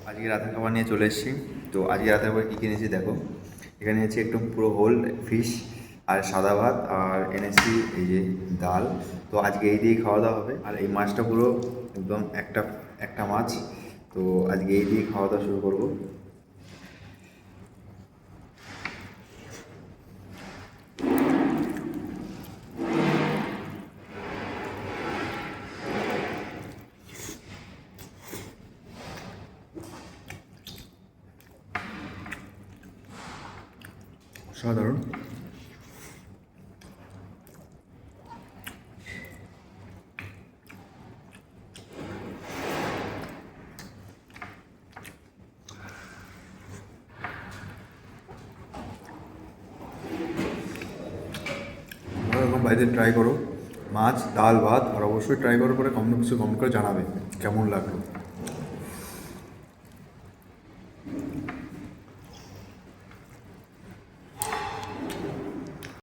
আজকে রাতের খাবার নিয়ে চলে এসেছি। তো আজকে রাতের খাবার কী কিনেছি দেখো। এখানে এনেছি একটু পুরো হোল ফিশ আর সাদা ভাত, আর এনেছি এই যে ডাল। তো আজকে এই দিয়েই খাওয়া দাওয়া হবে। আর এই মাছটা পুরো একদম একটা একটা মাছ। তো আজকে এই দিয়ে খাওয়া দাওয়া শুরু করবো। সাধারণ এরকম বাড়িতে ট্রাই করো, মাছ ডাল ভাত, আর অবশ্যই ট্রাই করার পরে কমেন্ট করে জানাবে কেমন লাগলো।